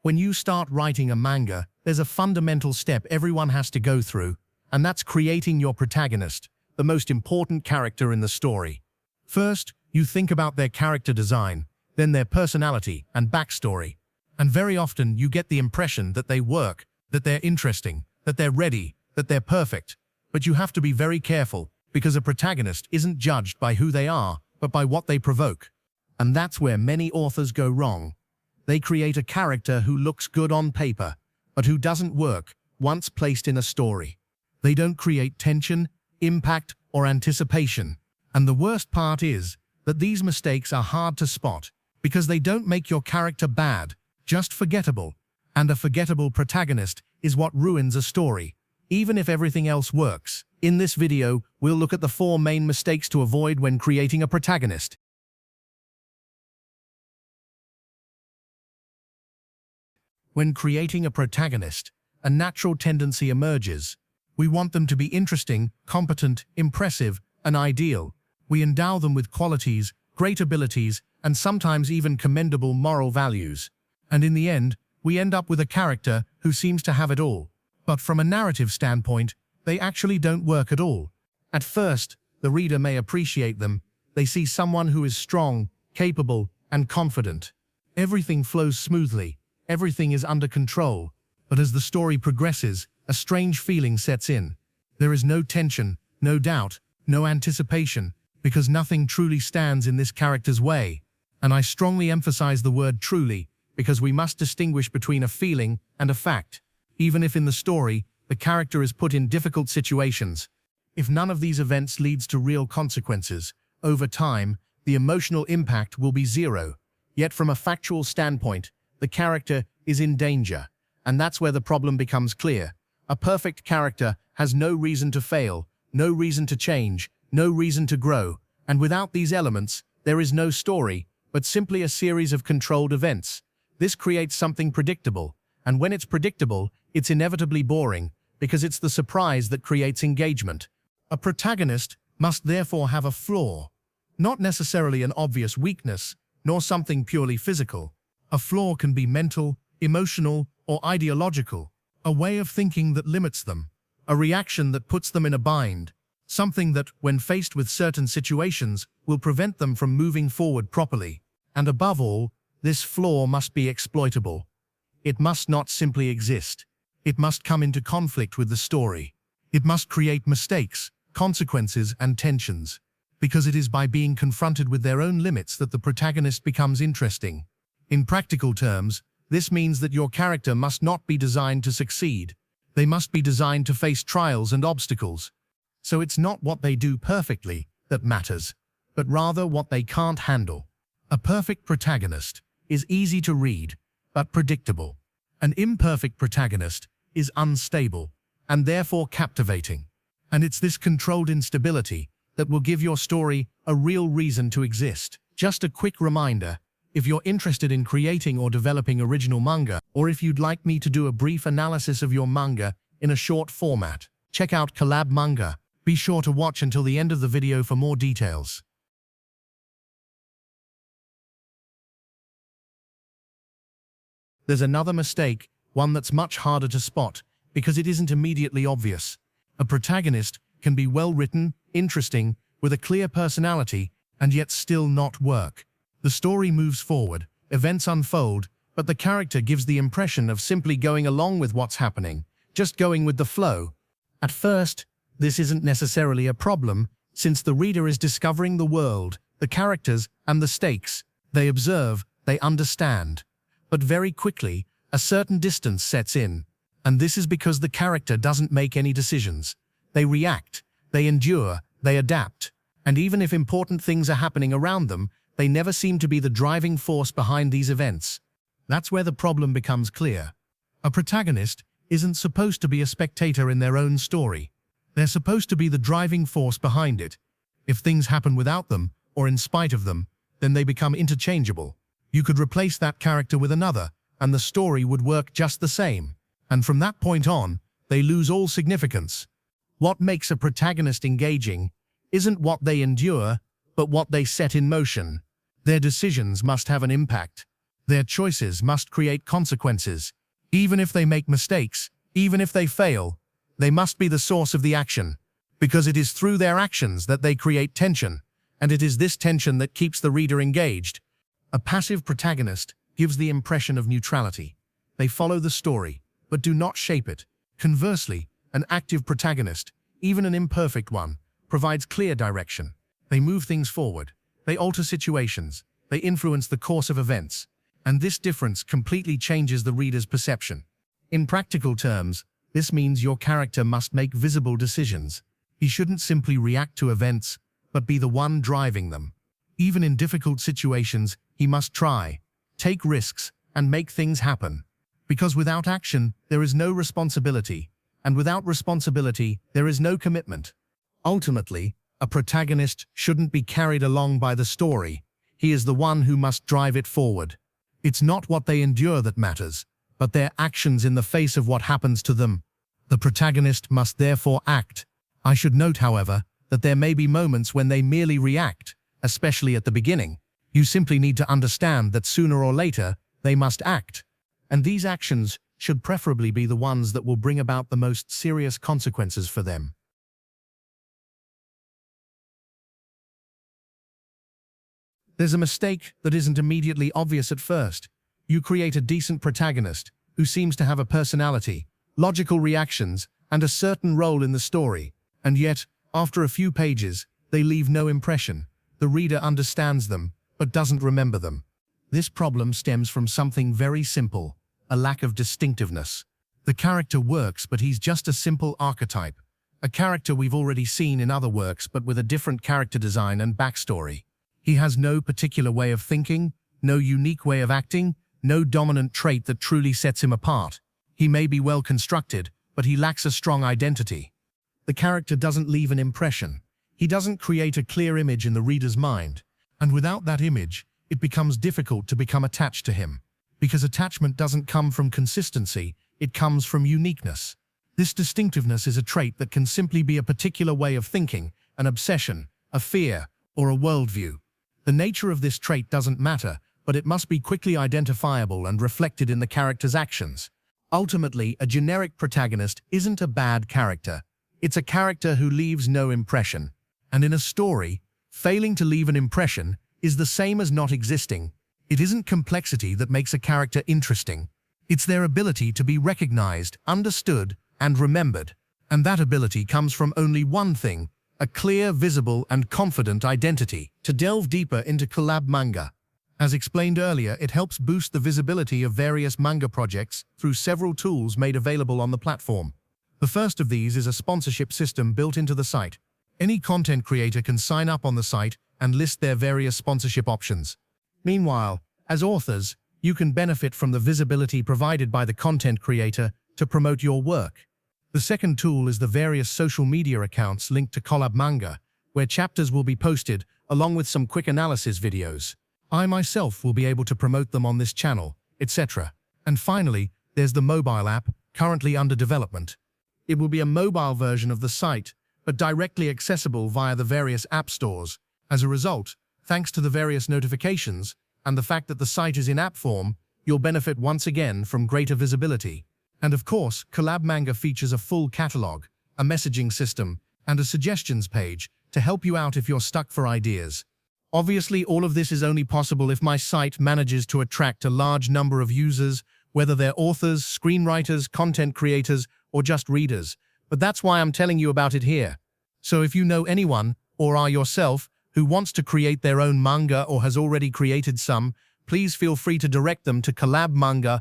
When you start writing a manga, there's a fundamental step everyone has to go through, and that's creating your protagonist, the most important character in the story. First, you think about their character design, then their personality and backstory. And very often you get the impression that they work, that they're interesting, that they're ready, that they're perfect. But you have to be very careful, because a protagonist isn't judged by who they are, but by what they provoke. And that's where many authors go wrong. They create a character who looks good on paper, but who doesn't work once placed in a story. They don't create tension, impact, or anticipation. And the worst part is that these mistakes are hard to spot, because they don't make your character bad, just forgettable. And a forgettable protagonist is what ruins a story, even if everything else works. In this video, we'll look at the 4 main mistakes to avoid when creating a protagonist. When creating a protagonist, a natural tendency emerges. We want them to be interesting, competent, impressive, and ideal. We endow them with qualities, great abilities, and sometimes even commendable moral values. And in the end, we end up with a character who seems to have it all. But from a narrative standpoint, they actually don't work at all. At first, the reader may appreciate them. They see someone who is strong, capable, and confident. Everything flows smoothly. Everything is under control. But as the story progresses, a strange feeling sets in. There is no tension, no doubt, no anticipation, because nothing truly stands in this character's way. And I strongly emphasize the word truly, because we must distinguish between a feeling and a fact. Even if in the story, the character is put in difficult situations. If none of these events leads to real consequences, over time, the emotional impact will be zero. Yet from a factual standpoint, the character is in danger. And that's where the problem becomes clear. A perfect character has no reason to fail, no reason to change, no reason to grow. And without these elements, there is no story, but simply a series of controlled events. This creates something predictable. And when it's predictable, it's inevitably boring, because it's the surprise that creates engagement. A protagonist must therefore have a flaw. Not necessarily an obvious weakness, nor something purely physical. A flaw can be mental, emotional, or ideological. A way of thinking that limits them. A reaction that puts them in a bind. Something that, when faced with certain situations, will prevent them from moving forward properly. And above all, this flaw must be exploitable. It must not simply exist. It must come into conflict with the story. It must create mistakes, consequences, and tensions. Because it is by being confronted with their own limits that the protagonist becomes interesting. In practical terms, this means that your character must not be designed to succeed. They must be designed to face trials and obstacles. So it's not what they do perfectly that matters, but rather what they can't handle. A perfect protagonist is easy to read, but predictable. An imperfect protagonist is unstable, and therefore captivating. And it's this controlled instability that will give your story a real reason to exist. Just a quick reminder, if you're interested in creating or developing original manga, or if you'd like me to do a brief analysis of your manga in a short format, check out CollabManga. Be sure to watch until the end of the video for more details. There's another mistake, one that's much harder to spot, because it isn't immediately obvious. A protagonist can be well-written, interesting, with a clear personality, and yet still not work. The story moves forward, events unfold, but the character gives the impression of simply going along with what's happening, just going with the flow. At first, this isn't necessarily a problem, since the reader is discovering the world, the characters, and the stakes. They observe, they understand. But very quickly, a certain distance sets in. And this is because the character doesn't make any decisions. They react, they endure, they adapt. And even if important things are happening around them, they never seem to be the driving force behind these events. That's where the problem becomes clear. A protagonist isn't supposed to be a spectator in their own story. They're supposed to be the driving force behind it. If things happen without them, or in spite of them, then they become interchangeable. You could replace that character with another, and the story would work just the same. And from that point on, they lose all significance. What makes a protagonist engaging isn't what they endure, but what they set in motion. Their decisions must have an impact. Their choices must create consequences. Even if they make mistakes, even if they fail, they must be the source of the action, because it is through their actions that they create tension, and it is this tension that keeps the reader engaged. A passive protagonist gives the impression of neutrality. They follow the story, but do not shape it. Conversely, an active protagonist, even an imperfect one, provides clear direction. They move things forward. They alter situations. They influence the course of events. And this difference completely changes the reader's perception. In practical terms, this means your character must make visible decisions. He shouldn't simply react to events, but be the one driving them. Even in difficult situations, he must try, take risks, and make things happen. Because without action, there is no responsibility, and without responsibility, there is no commitment. Ultimately, a protagonist shouldn't be carried along by the story. He is the one who must drive it forward. It's not what they endure that matters, but their actions in the face of what happens to them. The protagonist must therefore act. I should note, however, that there may be moments when they merely react, especially at the beginning. You simply need to understand that sooner or later, they must act. And these actions should preferably be the ones that will bring about the most serious consequences for them. There's a mistake that isn't immediately obvious at first. You create a decent protagonist who seems to have a personality, logical reactions, and a certain role in the story. And yet, after a few pages, they leave no impression. The reader understands them, but doesn't remember them. This problem stems from something very simple, a lack of distinctiveness. The character works, but he's just a simple archetype. A character we've already seen in other works, but with a different character design and backstory. He has no particular way of thinking, no unique way of acting, no dominant trait that truly sets him apart. He may be well constructed, but he lacks a strong identity. The character doesn't leave an impression. He doesn't create a clear image in the reader's mind. And without that image, it becomes difficult to become attached to him. Because attachment doesn't come from consistency, it comes from uniqueness. This distinctiveness is a trait that can simply be a particular way of thinking, an obsession, a fear, or a worldview. The nature of this trait doesn't matter, but it must be quickly identifiable and reflected in the character's actions. Ultimately, a generic protagonist isn't a bad character. It's a character who leaves no impression. And in a story, failing to leave an impression is the same as not existing. It isn't complexity that makes a character interesting. It's their ability to be recognized, understood, and remembered. And that ability comes from only one thing: a clear, visible, and confident identity. To delve deeper into CollabManga. As explained earlier, it helps boost the visibility of various manga projects through several tools made available on the platform. The first of these is a sponsorship system built into the site. Any content creator can sign up on the site and list their various sponsorship options. Meanwhile, as authors, you can benefit from the visibility provided by the content creator to promote your work. The second tool is the various social media accounts linked to CollabManga, where chapters will be posted along with some quick analysis videos. I myself will be able to promote them on this channel, etc. And finally, there's the mobile app, currently under development. It will be a mobile version of the site, but directly accessible via the various app stores. As a result, thanks to the various notifications and the fact that the site is in app form, you'll benefit once again from greater visibility. And of course, CollabManga features a full catalog, a messaging system, and a suggestions page to help you out if you're stuck for ideas. Obviously, all of this is only possible if my site manages to attract a large number of users, whether they're authors, screenwriters, content creators, or just readers. But that's why I'm telling you about it here. So if you know anyone, or are yourself, who wants to create their own manga or has already created some, please feel free to direct them to CollabManga